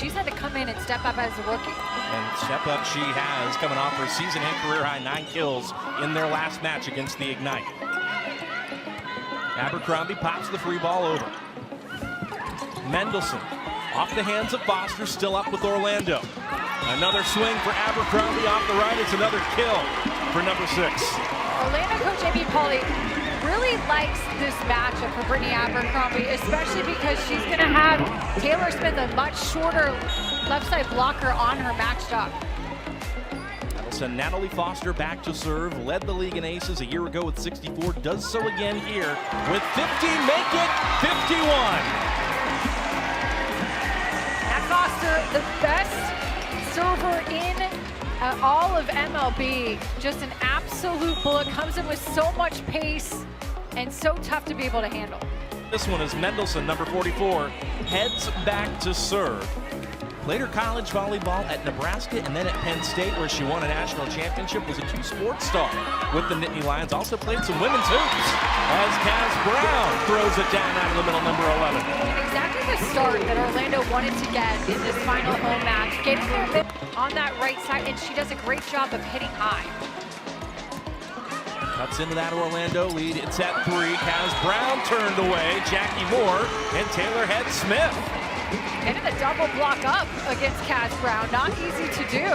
she's had to come in and step up as a rookie. And step up she has, coming off her season and career high 9 kills in their last match against the Ignite. Abercrombie pops the free ball over. Mendelson off the hands of Foster, still up with Orlando. Another swing for Abercrombie off the right. It's another kill for number 6. Orlando coach Amy Pauly really likes this matchup for Brittany Abercrombie, especially because she's going to have Taylor Smith, a much shorter left side blocker, on her matched up. That'll send Natalie Foster back to serve. Led the league in aces a year ago with 64. Does so again here with 50. Make it 51. Nat Foster, the best server in all of MLB. Just an absolute bullet. Comes in with so much pace and so tough to be able to handle. This one is Mendelson, number 44, heads back to serve. Played her college volleyball at Nebraska and then at Penn State, where she won a national championship, was a 2-sport star with the Nittany Lions. Also played some women's hoops as Kaz Brown throws it down out of the middle, number 11. Exactly the start that Orlando wanted to get in this final home match. Getting there on that right side, and she does a great job of hitting high. Cuts into that Orlando lead. It's at 3. Kaz Brown turned away. Jackie Moore and Taylor Head Smith. Getting the double block up against Kaz Brown. Not easy to do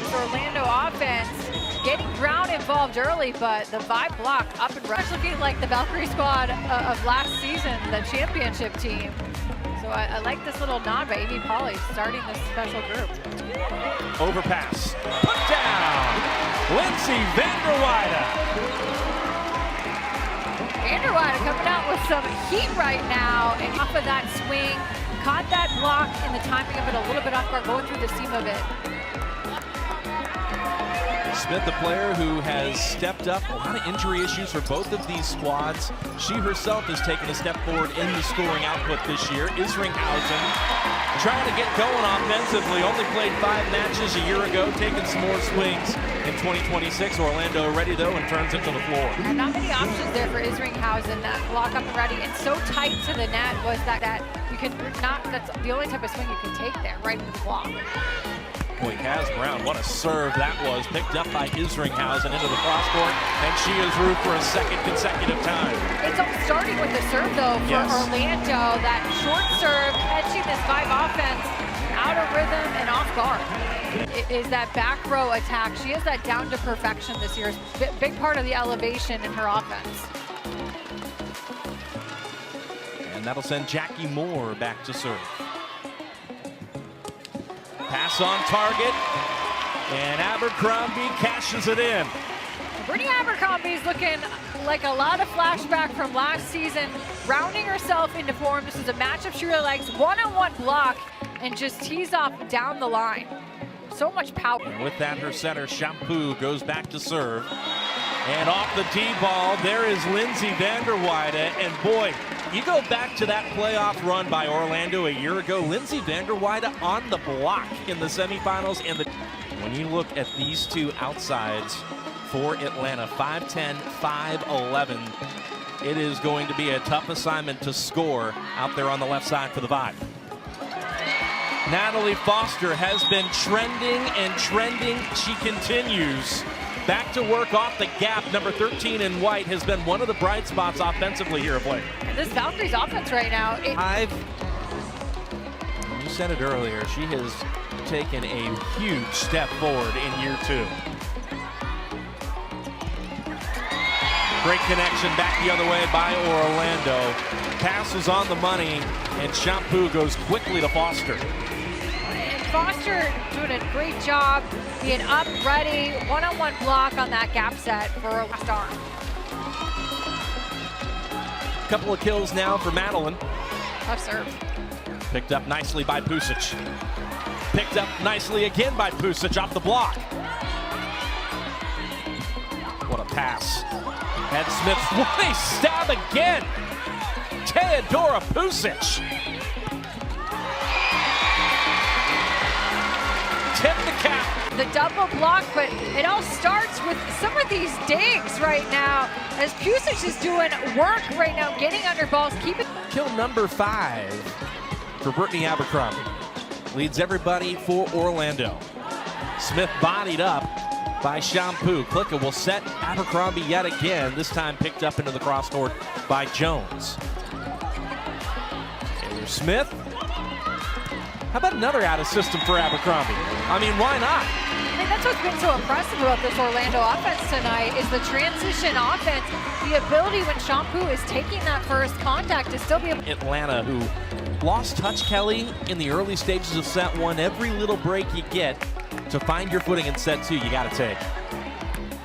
for Orlando offense. Getting Brown involved early, but the vibe block up and running. Looking like the Valkyrie squad of last season, the championship team. So I like this little nod by Amy Pauly starting this special group. Overpass. Put down. Lindsay Vanderweide. Vanderweide coming out with some heat right now, and off of that swing, caught that block in the timing of it a little bit off guard, going through the seam of it. Smith, a player who has stepped up, a lot of injury issues for both of these squads. She herself has taken a step forward in the scoring output this year. Isringhausen trying to get going offensively. Only played 5 matches a year ago, taking some more swings in 2026. Orlando ready though and turns it to the floor. And not many options there for Isringhausen. That block up and ready and so tight to the net was that you can not, that's the only type of swing you can take there, right into the block. Boy, Kaz Brown, what a serve that was. Picked up by Isringhausen into the cross court, and she is through for a second consecutive time. It's all starting with the serve, though, for Orlando. That short serve, catching this 5 offense out of rhythm and off guard. It is that back row attack. She has that down to perfection this year. Big part of the elevation in her offense. And that'll send Jackie Moore back to serve. Pass on target, and Abercrombie cashes it in. Brittany Abercrombie's looking like a lot of flashback from last season, rounding herself into form. This is a matchup she really likes. One-on-one block, and just tees off down the line. So much power. And with that, her center, Shampoo, goes back to serve. And off the D-ball, there is Lindsay Vanderweide, and boy, you go back to that playoff run by Orlando a year ago, Lindsay Vanderweide on the block in the semifinals. And when you look at these two outsides for Atlanta, 5'10", 5'11", it is going to be a tough assignment to score out there on the left side for the Vibe. Natalie Foster has been trending and trending. She continues. Back to work off the gap. Number 13 in white has been one of the bright spots offensively here of late. And this Valkyrie's offense right now. You said it earlier, she has taken a huge step forward in year 2. Great connection back the other way by Orlando. Pass was on the money, and Shampoo goes quickly to Foster. Foster doing a great job, being up, ready, one-on-one block on that gap set for a left arm. Couple of kills now for Madeline. Tough serve. Picked up nicely by Pusic. Picked up nicely again by Pusic off the block. What a pass. Head Smith, what a stab again. Teodora Pusic. Tip the cap. The double block, but it all starts with some of these digs right now, as Pusic is doing work right now, getting under balls, keeping. Kill number 5 for Brittany Abercrombie. leads everybody for Orlando. Smith bodied up by Shampoo. Klicka will set Abercrombie yet again, this time picked up into the crosscourt by Jones. Taylor Smith. How about another out of system for Abercrombie? I mean, why not? I mean, that's what's been so impressive about this Orlando offense tonight is the transition offense, the ability when Shampoo is taking that first contact to still be able. Atlanta, who lost touch, Kelly, in the early stages of set one. Every little break you get to find your footing in set two, you got to take.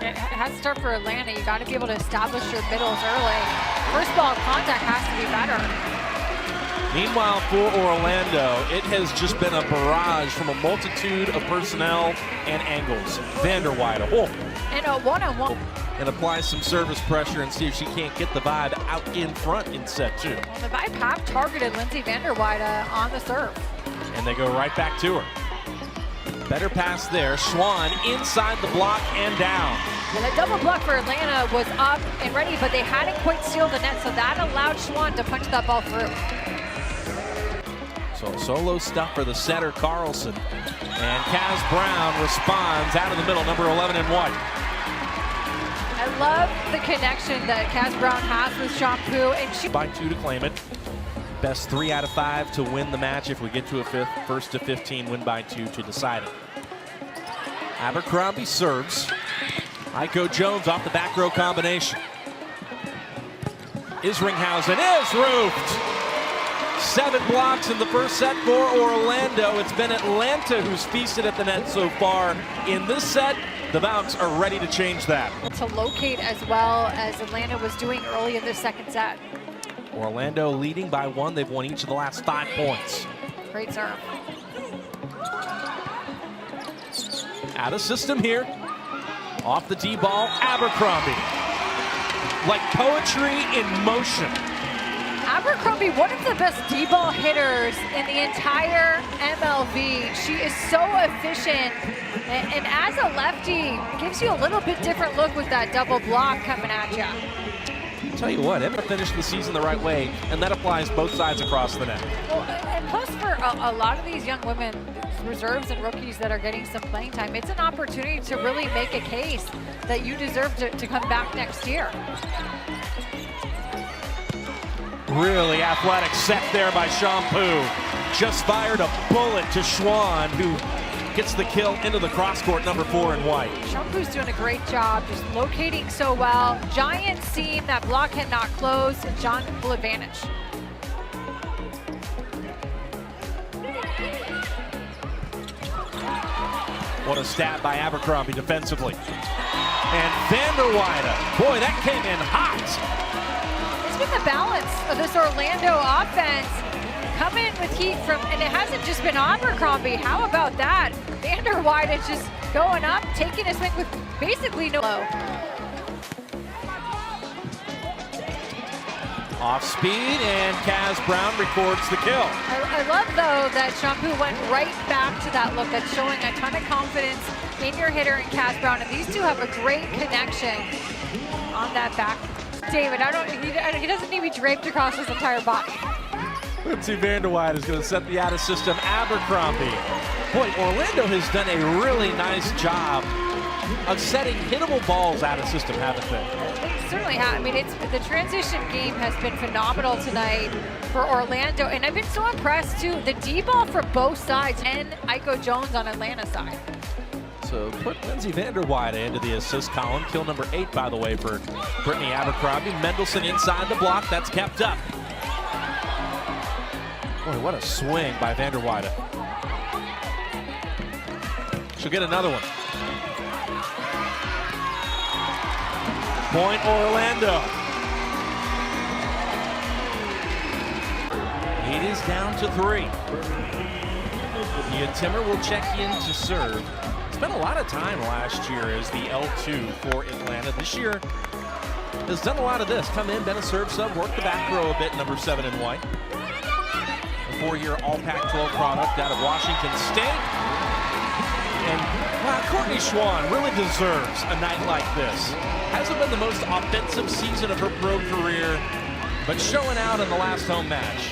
It has to start for Atlanta. You got to be able to establish your middles early. First ball contact has to be better. Meanwhile, for Orlando, it has just been a barrage from a multitude of personnel and angles. Vanderweide, and a one-on-one. And apply some service pressure and see if she can't get the Vibe out in front in set two. Well, the Vibe have targeted Lindsay Vanderweide on the serve. And they go right back to her. Better pass there. Schwann inside the block and down. And the double block for Atlanta was up and ready, but they hadn't quite sealed the net, so that allowed Schwann to punch that ball through. So solo stuff for the setter, Carlson. And Kaz Brown responds out of the middle, number 11 in white. I love the connection that Kaz Brown has with Shampoo, and she by 2 to claim it. Best 3 out of 5 to win the match. If we get to a fifth, first to 15, win by 2 to decide it. Abercrombie serves. Iko Jones off the back row combination. Isringhausen is roofed. 7 blocks in the first set for Orlando. It's been Atlanta who's feasted at the net so far. In this set, the Valks are ready to change that. To locate as well as Atlanta was doing early in the second set. Orlando leading by 1. They've won each of the last 5 points. Great serve. Out of system here. Off the D ball, Abercrombie. Like poetry in motion. Abercrombie, one of the best D-ball hitters in the entire MLB. She is so efficient, and as a lefty, gives you a little bit different look with that double block coming at you. I'll tell you what, Emma finished the season the right way, and that applies both sides across the net. Well, and plus for a lot of these young women, reserves and rookies that are getting some playing time, it's an opportunity to really make a case that you deserve to come back next year. Really athletic set there by Shampoo. Just fired a bullet to Schwann, who gets the kill into the cross-court, number 4 in white. Shampoo's doing a great job, just locating so well. Giant seam, that block had not closed, and John full advantage. What a stab by Abercrombie defensively. And Vanderweide, boy, that came in hot. It's been the balance of this Orlando offense. Come in with heat from, and it hasn't just been Abercrombie. How about that? Vanderweide is just going up, taking a swing with basically no low. Off speed, and Kaz Brown records the kill. I love, though, that Shampoo went right back to that look. That's showing a ton of confidence in your hitter and Kaz Brown. And these two have a great connection on that back. David, he doesn't need to be draped across his entire body. Lindsay Vanderweide is going to set the out-of-system Abercrombie. Boy, Orlando has done a really nice job of setting hittable balls out of system, haven't they? They certainly have. I mean, the transition game has been phenomenal tonight for Orlando, and I've been so impressed too. The D-ball for both sides and Iko Jones on Atlanta's side. So put Lindsay Vanderweide into the assist column. Kill number 8, by the way, for Brittany Abercrombie. Mendelssohn inside the block. That's kept up. Boy, what a swing by Vanderweide. She'll get another one. Point Orlando. It is down to 3. Nia Timmer will check in to serve. Spent a lot of time last year as the L2 for Atlanta. This year has done a lot of this. Come in, been a serve sub, work the back row a bit, number 7 in white. A 4-year All Pac-12 product out of Washington State. And wow, Courtney Schwann really deserves a night like this. Hasn't been the most offensive season of her pro career, but showing out in the last home match.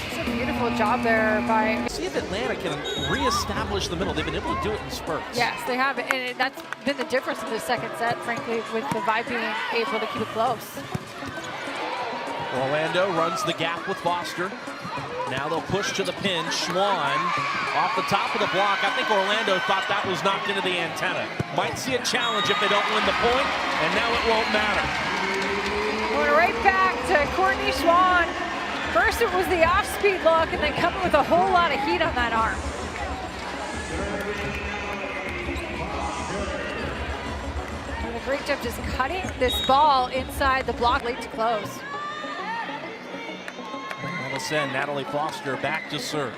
It's a beautiful job there by... See if if Atlanta can reestablish the middle. They've been able to do it in spurts. Yes, they have, and that's been the difference in the second set, frankly, with the Vibe being able to keep it close. Orlando runs the gap with Foster. Now they'll push to the pin. Schwann off the top of the block. I think Orlando thought that was knocked into the antenna. Might see a challenge if they don't win the point, and now it won't matter. Going right back to Courtney Schwann. First it was the off-speed look, and then coming with a whole lot of heat on that arm. Doing a great job just cutting this ball inside the block late to close. All of a sudden, Natalie Foster back to serve.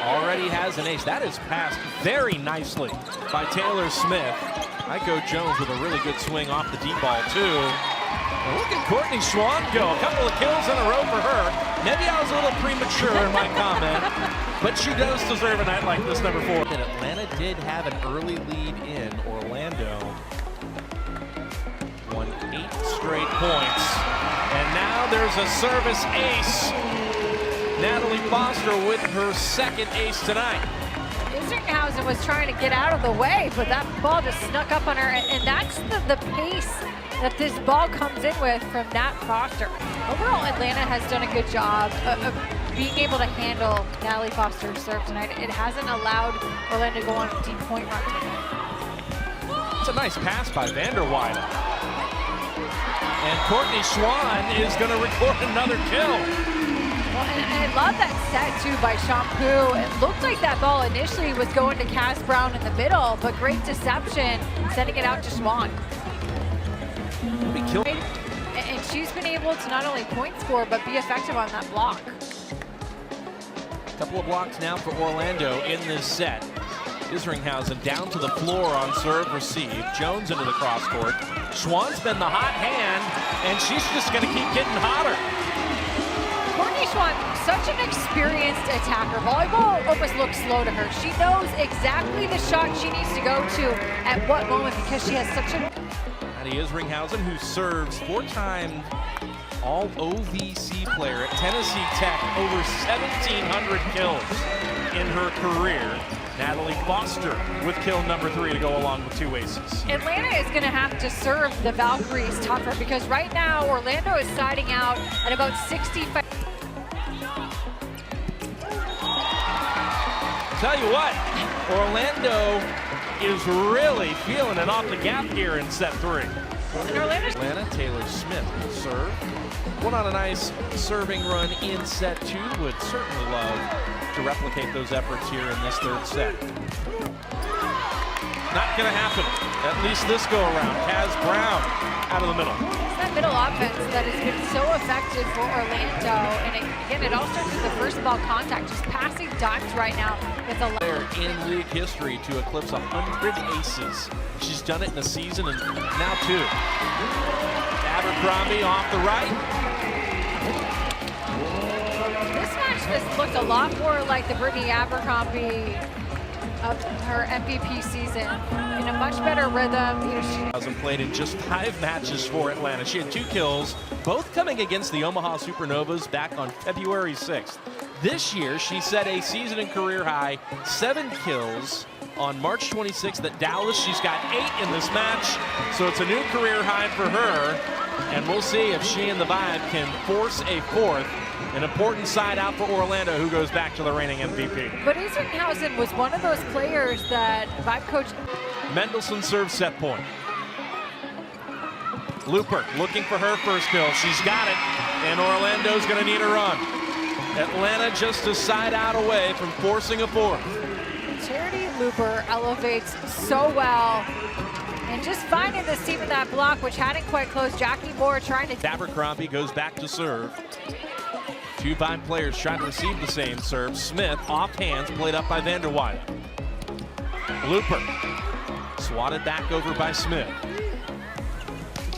Already has an ace. That is passed very nicely by Taylor Smith. Iko Jones with a really good swing off the deep ball, too. And look at Courtney Schwann go. A couple of kills in a row for her. Maybe I was a little premature in my comment, but she does deserve a night like this, number 4. And Atlanta did have an early lead in. Orlando won 8 straight points. And now there's a service ace. Natalie Foster with her second ace tonight. Isringhausen was trying to get out of the way, but that ball just snuck up on her, and that's the pace that this ball comes in with from Nat Foster. Overall, Atlanta has done a good job of being able to handle Natalie Foster's serve tonight. It hasn't allowed Orlando to go on a deep point run tonight. It's a nice pass by Vanderweide. And Courtney Schwann is going to record another kill. Well, and I love that set, too, by Shampoo. It looked like that ball initially was going to Cass Brown in the middle, but great deception, sending it out to Schwann. And she's been able to not only point score, but be effective on that block. Couple of blocks now for Orlando in this set. Isringhausen down to the floor on serve receive. Jones into the cross court. Schwann's been the hot hand, and she's just going to keep getting hotter. Courtney Schwann, such an experienced attacker. Volleyball almost looks slow to her. She knows exactly the shot she needs to go to at what moment because she has such a... Maddie Isringhausen, who serves 4-time All-OVC player at Tennessee Tech, over 1,700 kills in her career. Natalie Foster with kill number 3 to go along with 2 aces. Atlanta is going to have to serve the Valkyries tougher because right now Orlando is siding out at about 65. Tell you what, Orlando is really feeling it off the gap here in set 3. Atlanta, Taylor Smith will serve. Went on a nice serving run in set 2. Would certainly love to replicate those efforts here in this 3rd set. Not going to happen, at least this go around. Cass Brown out of the middle. It's that middle offense that has been so effective for Orlando. And again, it all starts with the first ball contact. Just passing dimes right now. It's a player in league history to eclipse 100 aces. She's done it in a season and now 2. Abercrombie off the right. This match just looked a lot more like the Brittany Abercrombie of her MVP season, in a much better rhythm. You know, she hasn't played in just 5 matches for Atlanta. She had 2 kills, both coming against the Omaha Supernovas back on February 6th. This year, she set a season and career high 7 kills on March 26th at Dallas. She's got 8 in this match, so it's a new career high for her. And we'll see if she and the Vibe can force a 4th. An important side out for Orlando, who goes back to the reigning MVP. But Isringhausen was one of those players that Vibe coach... Mendelssohn serves set point. Looper looking for her first kill. She's got it, and Orlando's going to need a run. Atlanta just a side out away from forcing a 4th. Charity Looper elevates so well. And just finding the seam of that block, which hadn't quite closed. Jackie Moore trying to... Abercrombie goes back to serve. 2 Vibe players trying to receive the same serve. Smith off hands, played up by Vanderweide. Looper swatted back over by Smith.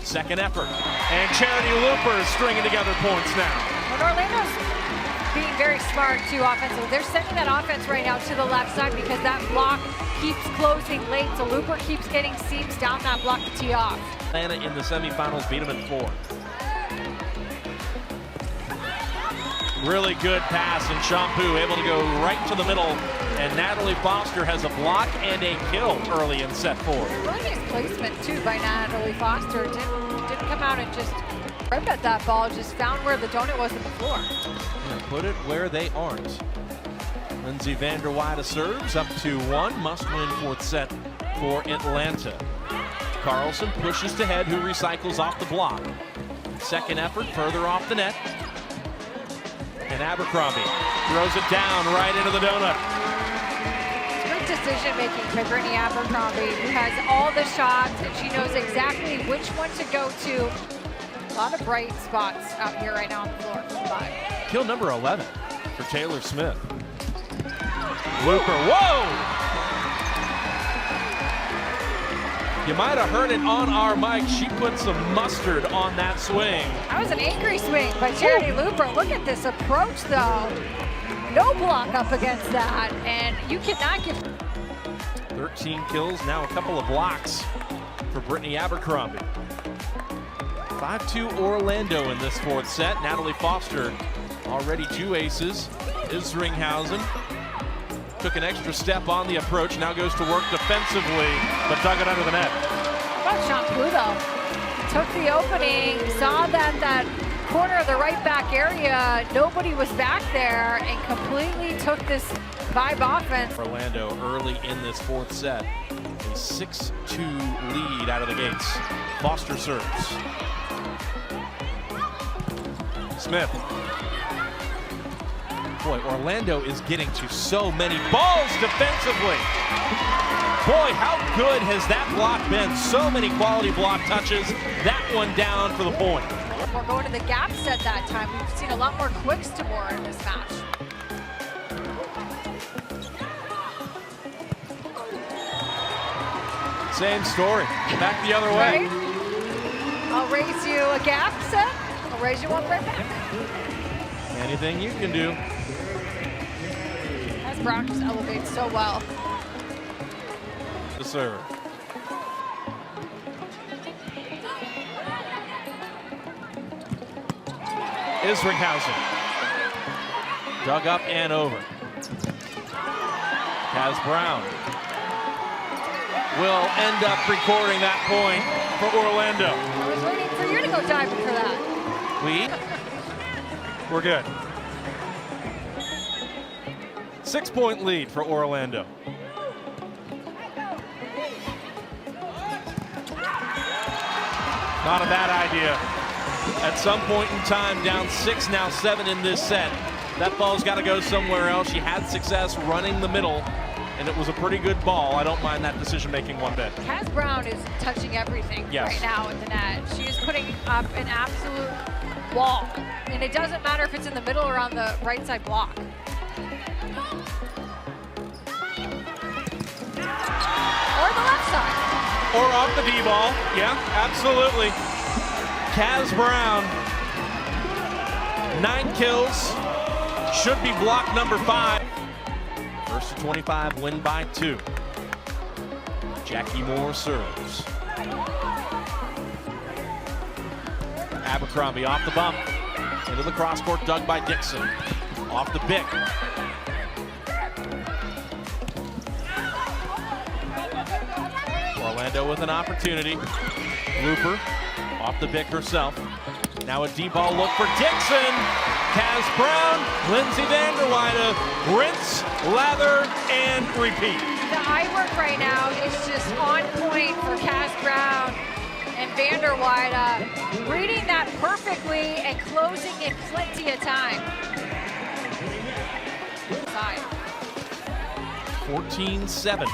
Second effort, and Charity Looper is stringing together points now. And Orlando's being very smart too offensively. They're sending that offense right now to the left side because that block keeps closing late, so Looper keeps getting seams down that block to tee off. Atlanta in the semifinals beat them in 4. Really good pass, and Shampoo able to go right to the middle, and Natalie Foster has a block and a kill early in set 4. Really nice placement too by Natalie Foster. Didn't come out and just rip at that ball, just found where the donut was on the floor. And put it where they aren't. Lindsay Vander Weyde serves up 2-1, must-win fourth set for Atlanta. Carlson pushes to head, who recycles off the block. Second effort, further off the net. And Abercrombie throws it down right into the donut. Good decision making by Brittany Abercrombie, who has all the shots and she knows exactly which one to go to. A lot of bright spots out here right now on the floor from 5. Kill number 11 for Taylor Smith. Looper, whoa! You might have heard it on our mic. She put some mustard on that swing. That was an angry swing by Charity Looper. Look at this approach, though. No block up against that, and you cannot give... 13 kills, now a couple of blocks for Brittany Abercrombie. 5-2 Orlando in this fourth set. Natalie Foster already 2 aces. Isringhausen took an extra step on the approach, now goes to work defensively, but dug it under the net. How about Shampoo, though? Took the opening, saw that corner of the right back area, nobody was back there, and completely took this vibe offense. Orlando early in this fourth set, a 6-2 lead out of the gates. Foster serves. Smith. Boy, Orlando is getting to so many balls defensively. Boy, how good has that block been? So many quality block touches. That one down for the point. We're going to the gap set that time. We've seen a lot more quicks to more in this match. Same story. Back the other way. Right? I'll raise you a gap set. I'll raise you one right back. Anything you can do. As Brown just elevates so well. The serve. Isringhausen. Dug up and over. Kaz Brown will end up recording that point for Orlando. I was waiting for you to go diving for that. We're good. 6-point lead for Orlando. Not a bad idea. At some point in time, down 6, now 7 in this set. That ball's got to go somewhere else. She had success running the middle, and it was a pretty good ball. I don't mind that decision-making one bit. Kaz Brown is touching everything right now in the net. She is putting up an absolute wall, and it doesn't matter if it's in the middle or on the right side block. Or the left side. Or off the D-ball. Yeah, absolutely. Kaz Brown, 9 kills. Should be block number 5. First to 25, win by 2. Jackie Moore serves. Abercrombie off the bump. Into the cross court, dug by Dixon. Off the pick. Orlando with an opportunity. Looper off the pick herself. Now a deep ball look for Dixon. Kaz Brown, Lindsay Vander Weyde, rinse, lather, and repeat. The eye work right now is just on point for Kaz Brown and Vander Weyde, reading that perfectly and closing in plenty of time. 14-7.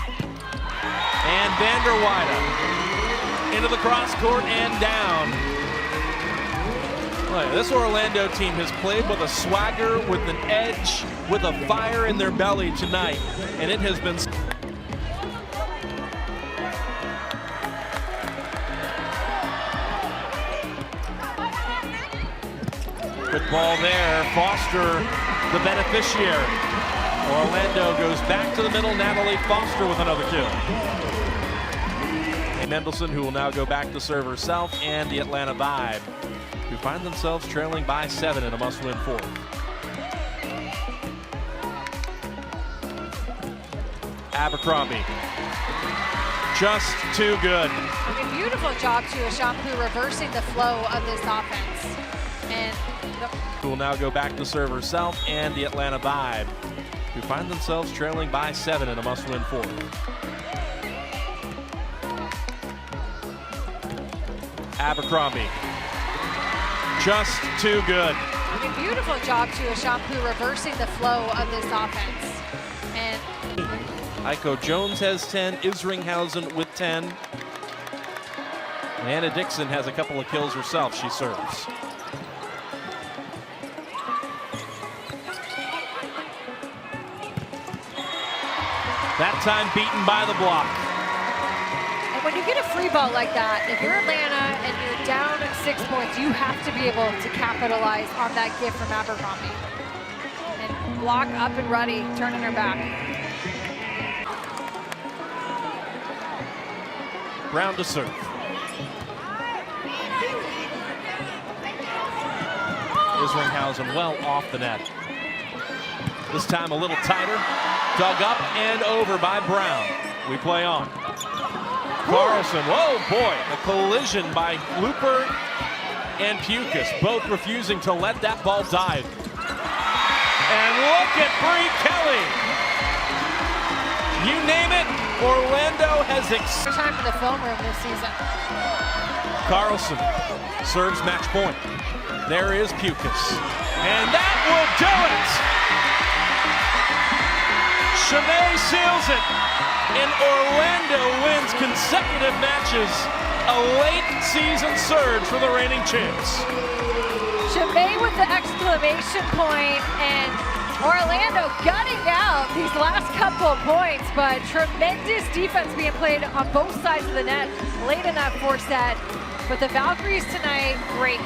And Vander Weyde into the cross court and down. Boy, this Orlando team has played with a swagger, with an edge, with a fire in their belly tonight, and it has been. Good ball there. Foster, the beneficiary. Orlando goes back to the middle. Natalie Foster with another kill. And Mendelson, who will now go back to serve herself, and the Atlanta Vibe, who find themselves trailing by 7 in a must-win fourth. Abercrombie. Just too good. A beautiful job to Shampoo reversing the flow of this offense. And Who will now go back to serve herself and the Atlanta Vibe, who find themselves trailing by 7 in a must-win fourth. Abercrombie. Just too good. A beautiful job to Shampoo reversing the flow of this offense. And Aiko Jones has 10, Isringhausen with 10. And Anna Dixon has a couple of kills herself. She serves. That time beaten by the block. And when you get a free ball like that, if you're Atlanta and you're down 6 points, you have to be able to capitalize on that gift from Abercrombie. And block up and ready, turning her back. Brown to serve. Isringhausen well off the net. This time a little tighter. Dug up and over by Brown. We play on. Carlson, whoa boy, a collision by Looper and Pukas, both refusing to let that ball dive. And look at Bree Kelly. You name it, Orlando has Time for the film room this season. Carlson serves match point. There is Pukas. And that will do it! Chevy seals it, and Orlando wins consecutive matches. A late season surge for the reigning champs. Chevy with the exclamation point, and Orlando gutting out these last couple of points, but tremendous defense being played on both sides of the net late in that fourth set. But the Valkyries tonight, great.